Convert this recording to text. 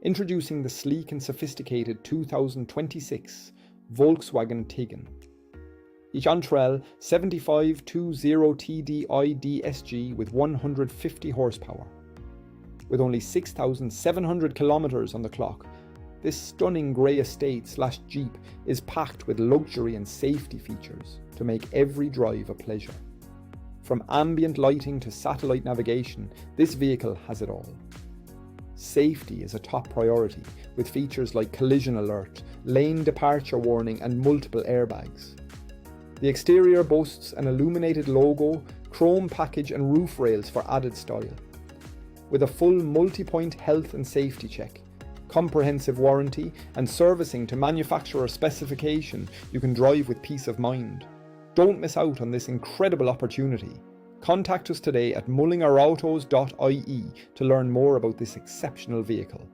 Introducing the sleek and sophisticated 2026 Volkswagen Tiguan. Each Entree 75 0TDI DSG with 150 horsepower. With only 6,700 kilometres on the clock, this stunning grey estate/Jeep is packed with luxury and safety features to make every drive a pleasure. From ambient lighting to satellite navigation, this vehicle has it all. Safety is a top priority, with features like collision alert, lane departure warning and multiple airbags. The exterior boasts an illuminated logo, chrome package and roof rails for added style. With a full multi-point health and safety check, comprehensive warranty and servicing to manufacturer specification, you can drive with peace of mind. Don't miss out on this incredible opportunity. Contact us today at mullingerautos.ie to learn more about this exceptional vehicle.